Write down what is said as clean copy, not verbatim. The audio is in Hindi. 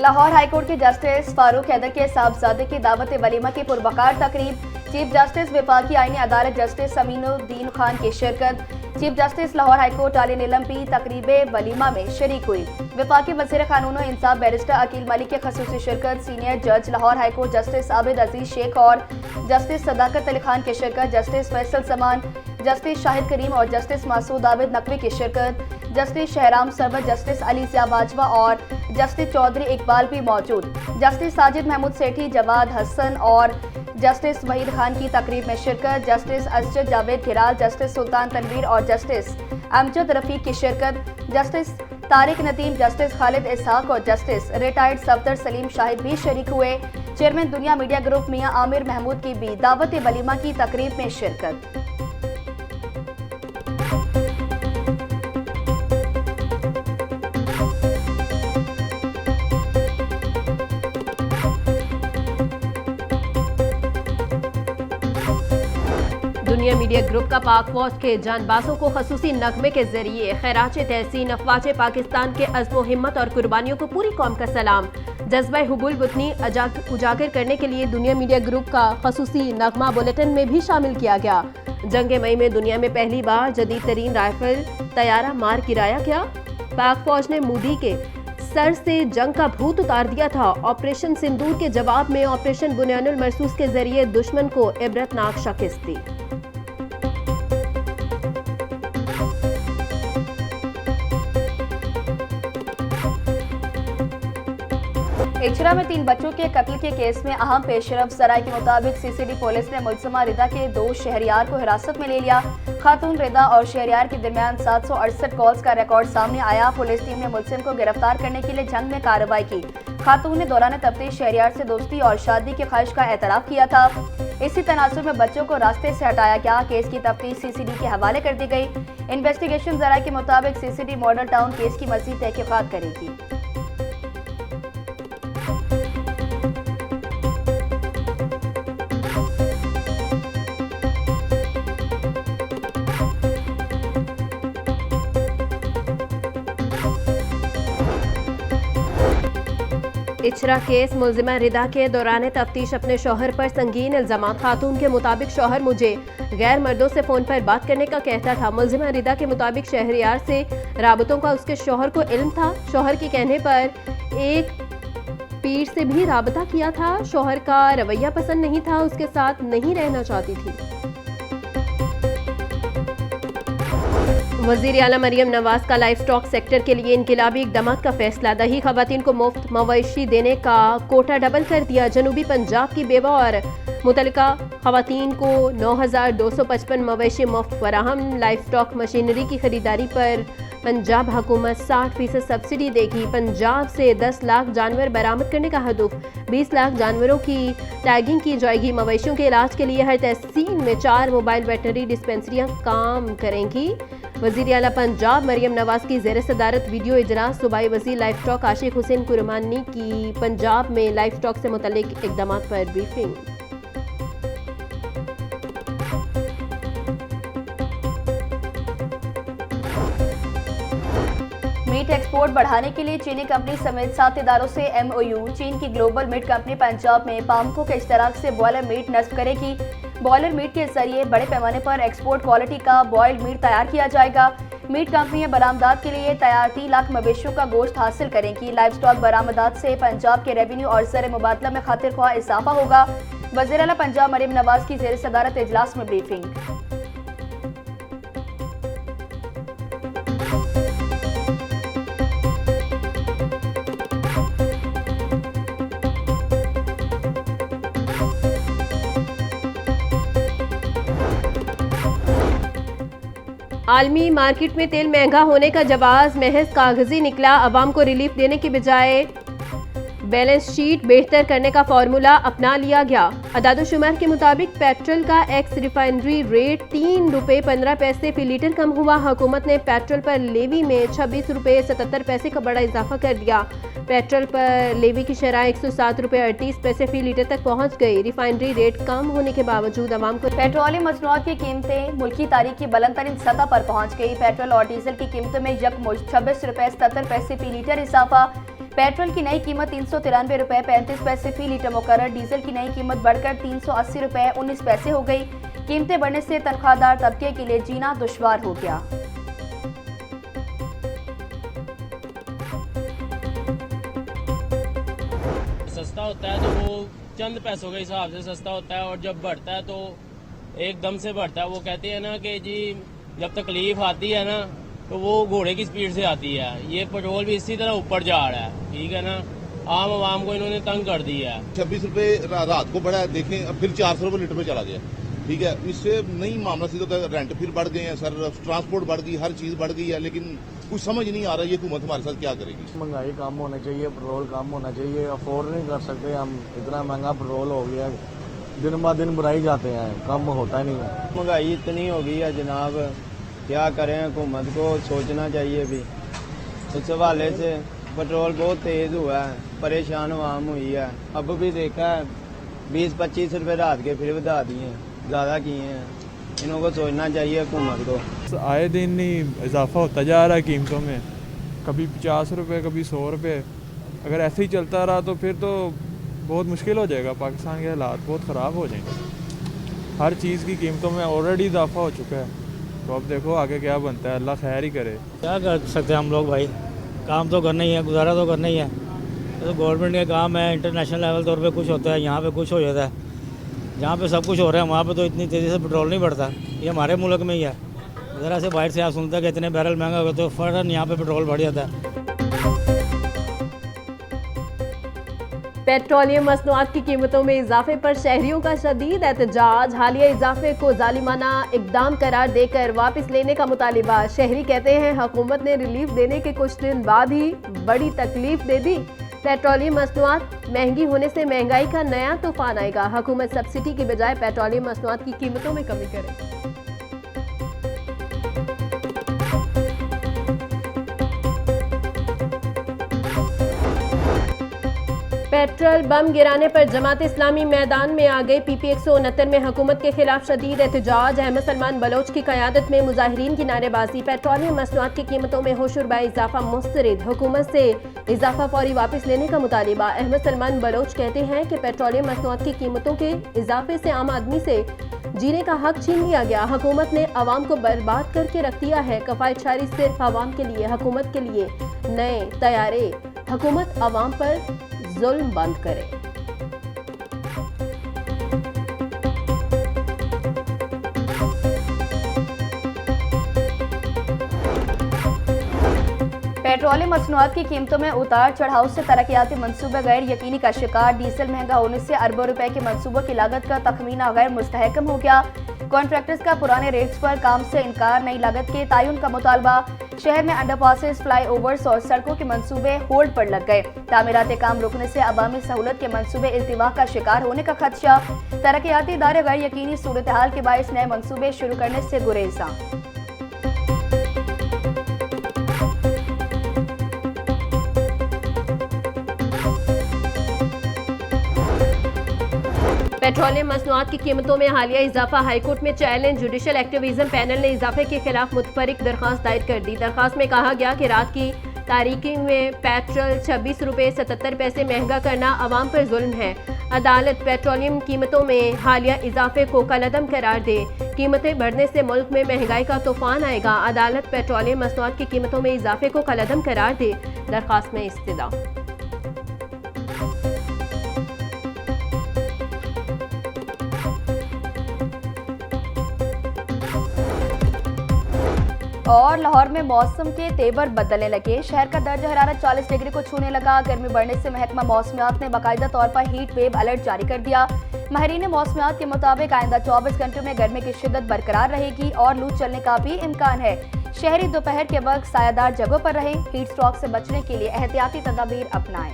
लाहौर हाईकोर्ट के जस्टिस फारूक हैदर के साहबजादे की दावत वलीमा की पुरवकार तकरीब। चीफ जस्टिस वफाकी आईनी अदालत जस्टिस अमीनुद्दीन खान की शिरकत। चीफ जस्टिस लाहौर हाईकोर्ट आली नीलम पी तकरीब वलीमा में शरीक हुई। वफाकी वज़ीर कानून और इंसाफ बैरिस्टर अकील मलिक की खसूसी शिरकत। सीनियर जज लाहौर हाईकोर्ट जस्टिस आबिद अजीज शेख और जस्टिस सदाकत अली खान की शिरकत। जस्टिस फैसल समान, जस्टिस शाहिद करीम और जस्टिस मासूद आबिद नकवी की शिरकत। जस्टिस शहराम सरवत, जस्टिस अली ज़िया बाजवा और जस्टिस चौधरी इकबाल भी मौजूद। जस्टिस साजिद महमूद सेठी, जवाद हसन और जस्टिस वहीद खान की तकरीब में शिरकत। जस्टिस असजद जावेद हिराल, जस्टिस सुल्तान तनवीर और जस्टिस अमजद रफीक की शिरकत। जस्टिस तारिक नदीम, जस्टिस खालिद इसहाक और जस्टिस रिटायर्ड सफदर सलीम शाहिद भी शरीक हुए। चेयरमैन दुनिया मीडिया ग्रुप मियां आमिर महमूद की भी दावत वलीमा की तकरीब में शिरकत। दुनिया मीडिया ग्रुप का पाक फौज के जानबाजों को खसूसी नगमे के जरिए खैरात तहसीन अफवाज पाकिस्तान के अज़्म हिम्मत और कुर्बानियों को पूरी कौम का सलाम। जज्बा हुबुल वतनी उजागर करने के लिए दुनिया मीडिया ग्रुप का खसूसी नगमा बुलेटिन में भी शामिल किया गया। जंग मई में दुनिया में पहली बार जदीद तरीन राइफल तैयारा मार गिराया गया। पाक फौज ने मोदी के सर से जंग का भूत उतार दिया था। ऑपरेशन सिंदूर के जवाब में ऑपरेशन बुनियानुल मरसूस के जरिए दुश्मन को इबरतनाक शिकस्त दी। इचरा में 3 बच्चों के कत्ल के केस में अहम पेशरफ सराय के मुताबिक सीसीडी पुलिस ने मुल्ज़िमा रिदा के 2 शहरियार को हिरासत में ले लिया। खातून रिदा और शहरियार के दरमियान 768 कॉल्स का रिकॉर्ड सामने आया। पुलिस टीम ने मुल्ज़िम को गिरफ्तार करने के लिए जंग में कार्रवाई की। खातून ने दौरान तफ्तीश शहरियार से दोस्ती और शादी की ख्वाहिश का एतराफ़ किया था। इसी तनासुर में बच्चों को रास्ते से हटाया गया। केस की तफ्तीश सीसीडी के हवाले कर दी गई। इन्वेस्टिगेशन जराये के मुताबिक सीसीडी मॉडल टाउन केस की मज़ीद तहकीकात करेगी। इचरा केस मुल्ज़िमा रिदा के दौरान तफ्तीश अपने शौहर पर संगीन इल्जाम। खातून के मुताबिक शौहर मुझे गैर मर्दों से फ़ोन पर बात करने का कहता था। मुल्ज़िमा रिदा के मुताबिक शहरियार से राबतों का उसके शौहर को इल्म था। शौहर के कहने पर एक पीर से भी राबता किया था। शौहर का रवैया पसंद नहीं था, उसके साथ नहीं रहना चाहती थी। वज़ीर आला मरियम नवाज का लाइफ स्टॉक सेक्टर के लिए इनकलाबी इक़दाम का फैसला। दही खवातीन को मुफ्त मवेशी देने का कोटा डबल कर दिया। जनूबी पंजाब की बेवा और मुतल्लिका खवातीन को 9255 मवेशी मुफ्त फराहम। लाइफ स्टॉक मशीनरी की खरीदारी पर पंजाब हुकूमत 60% सब्सिडी देगी। पंजाब से 10 लाख जानवर बरामद करने का हदफ। 20 लाख जानवरों की टैगिंग की जाएगी। मवेशियों के इलाज के लिए हर तहसील में 4 मोबाइल वेटनरी डिस्पेंसरियां काम करेंगी। वज़ीर आला पंजाब मरियम नवाज की ज़ेर सदारत वीडियो इजलास। सूबाई वज़ीर लाइफ स्टॉक आशिक हुसैन कुरमानी की पंजाब में लाइफ स्टॉक से मुतल्लिक इक़दाम पर ब्रीफिंग। मीट एक्सपोर्ट बढ़ाने के लिए चीनी कंपनी समेत 7 इदारों से MOU। चीन की ग्लोबल मीट कंपनी पंजाब में पामको के इश्तराक से बॉयलर मीट नस्ब करेगी। बॉयलर मीट के जरिए बड़े पैमाने पर एक्सपोर्ट क्वालिटी का बॉयल्ड मीट तैयार किया जाएगा। मीट कंपनियां बरामदात के लिए तैयार 3 लाख मवेशियों का गोश्त हासिल करेंगी। लाइफ स्टॉक बरामदात से पंजाब के रेवेन्यू और ज़र मुबादला में खातिर ख्वाह इजाफा होगा। वज़ीर आला पंजाब मरियम नवाज की ज़ेर सदारत इजलास में ब्रीफिंग। आलमी मार्केट में तेल महंगा होने का जवाब महज कागजी निकला। अवाम को रिलीफ देने की बजाय बैलेंस शीट बेहतर करने का फार्मूला अपना लिया गया। अदादोशुमार के मुताबिक पेट्रोल का एक्स रिफाइनरी रेट 3 रुपये 15 पैसे फी लीटर कम हुआ। हुकूमत ने पेट्रोल पर लेवी में 26 रुपये 77 पैसे का बड़ा इजाफा कर दिया। पेट्रोल पर लेवी की शरह 107 रुपये 38 पैसे फी लीटर तक पहुंच गई। रिफाइनरी रेट कम होने के बावजूद आवाम को पेट्रोलियम मसनूआत की कीमतें मुल्की तारीख की बुलंद तरीन सतह पर पहुंच गई। पेट्रोल और डीजल की कीमतों में यकमुश्त 26 रुपये 77 पैसे फी लीटर इजाफा। पेट्रोल की नई कीमत 393 रुपए 35 पैसे फी लीटर मुकर्रर। डीजल की नई कीमत बढ़कर 380 रुपए 19 पैसे हो गई। कीमतें बढ़ने से तनख्वाहदार तबके के लिए जीना दुश्वार हो गया। सस्ता होता है तो वो चंद पैसों के हिसाब से सस्ता होता है, और जब बढ़ता है तो एकदम से बढ़ता है। वो कहते हैं ना कि जी जब तकलीफ आती है ना तो वो घोड़े की स्पीड से आती है। ये पेट्रोल भी इसी तरह ऊपर जा रहा है, ठीक है ना। आम आवाम को इन्होंने तंग कर दिया है। 26 रुपए रात को बढ़ा है, देखें अब फिर 400 रुपए लीटर पे चला गया, ठीक है। इससे नहीं मामला सीधा होता है, रेंट फिर बढ़ गए हैं सर, ट्रांसपोर्ट बढ़ गई, हर चीज बढ़ गई है, लेकिन कुछ समझ नहीं आ रहा ये हुकूमत हमारे साथ क्या करेगी। महंगाई कम होना चाहिए, पेट्रोल कम होना चाहिए। अफोर्ड नहीं कर सकते हम, इतना महंगा पेट्रोल हो गया, दिन ब दिन बढ़ाई जाते हैं, कम होता नहीं है। महंगाई इतनी हो गई है जनाब, क्या करें, हुकूमत को सोचना चाहिए भी। उस हवाले से पेट्रोल बहुत तेज हुआ है, परेशान आवाम हुई है। अब भी देखा है 20-25 रुपए रात के फिर बढ़ा दिए, ज़्यादा किए हैं। इन्हों को सोचना चाहिए हुकूमत को। आए दिन ही इजाफा होता जा रहा है कीमतों में, कभी 50 रुपये कभी 100 रुपये। अगर ऐसे ही चलता रहा तो फिर तो बहुत मुश्किल हो जाएगा, पाकिस्तान के हालात बहुत ख़राब हो जाएंगे। हर चीज़ की कीमतों में ऑलरेडी इजाफा हो चुका है, तो अब देखो आगे क्या बनता है, अल्लाह खैर ही करे। क्या कर सकते हैं हम लोग भाई, काम तो करना ही है, गुजारा तो करना ही है। तो गवर्नमेंट का काम है, इंटरनेशनल लेवल तौर पे कुछ होता है, यहाँ पे कुछ हो जाता है। जहाँ पे सब कुछ हो रहा है वहाँ पे तो इतनी तेज़ी से पेट्रोल नहीं बढ़ता। ये हमारे मुल्क में ही है, ज़रा से बाहर से आप सुनते हैं कि इतने बैरल महंगा हो गया, तो फ़ौरन यहाँ पे पेट्रोल बढ़ जाता है। पेट्रोलियम मसनूआत की कीमतों में इजाफे पर शहरियों का शदीद एहतजाज। हालिया इजाफे को जालिमाना इकदाम करार देकर वापस लेने का मुतालिबा। शहरी कहते हैं हुकूमत ने रिलीफ देने के कुछ दिन बाद ही बड़ी तकलीफ दे दी। पेट्रोलियम मसनूआत महंगी होने से महंगाई का नया तूफान आएगा। हुकूमत सब्सिडी की बजाय पेट्रोलियम मसनूआत की कीमतों में कमी करे। पेट्रोल बम गिराने पर जमात इस्लामी मैदान में आ गई। पीपी 169 में हुकूमत के खिलाफ शदीद एहतजाज। अहमद सलमान बलोच की क़यादत में मुजाहिरीन की नारेबाजी। पेट्रोलियम मसनूआत की कीमतों में होशुरबा इजाफा मुस्तरद। हुकूमत से इजाफा फौरी वापस लेने का मुतालिबा। अहमद सलमान बलोच कहते हैं कि पेट्रोलियम मसनूआत की कीमतों के इजाफे से आम आदमी से जीने का हक छीन लिया गया। हुकूमत ने अवाम को बर्बाद करके रख दिया है। कफायतशारी सिर्फ अवाम के लिए, हुकूमत के लिए नए तैयारे। हुकूमत अवाम पर जुल्म बंद करे। पेट्रोलियम मसनूआत की कीमतों में उतार चढ़ाव से तरक्याती मंसूबे गैर यकीनी का शिकार। डीजल महंगा होने से अरबों रुपए के मंसूबों की लागत का तखमीना गैर मुस्तहकम हो गया। कॉन्ट्रैक्टर्स का पुराने रेट्स पर काम से इनकार, नई लागत के तयन का मुतालबा। शहर में अंडरपासेस, फ्लाईओवर्स और सड़कों के मंसूबे होल्ड पर लग गए। तामीराती काम रुकने से अवामी सहूलत के मंसूबे इल्तिवा का शिकार होने का खदशा। तरक्याती इदारे गैर यकीनी सूरत हाल के बायस नए मंसूबे शुरू करने से गुरेजा। पेट्रोलियम मसनूआत की कीमतों में हालिया इजाफा। हाईकोर्ट में चैलेंज। जुडिशल एक्टिविज्म पैनल ने इजाफे के खिलाफ मुतफरिक दरखास्त दायर कर दी। दरखास्त में कहा गया कि रात की तारीकी में पेट्रोल 26 रुपये 77 पैसे महंगा करना अवाम पर जुल्म है। अदालत पेट्रोलियम कीमतों में हालिया इजाफे को कलअदम करार दे। कीमतें बढ़ने से मुल्क में महंगाई का तूफान आएगा। अदालत पेट्रोलियम मसनूआत की कीमतों में इजाफे को कलअदम करार दे। दरखास्त में इस्तदा। और लाहौर में मौसम के तेवर बदलने लगे। शहर का दर्जा हरारत 40 डिग्री को छूने लगा। गर्मी बढ़ने से महकमा मौसमियात ने बाकायदा तौर पर हीट वेव अलर्ट जारी कर दिया। माहिरीन मौसमियात के मुताबिक आइंदा 24 घंटों में गर्मी की शिद्दत बरकरार रहेगी और लू चलने का भी इम्कान है। शहरी दोपहर के वक्त सायादार जगहों पर रहें। हीट स्ट्रोक से बचने के लिए एहतियाती तदाबीर अपनाएं।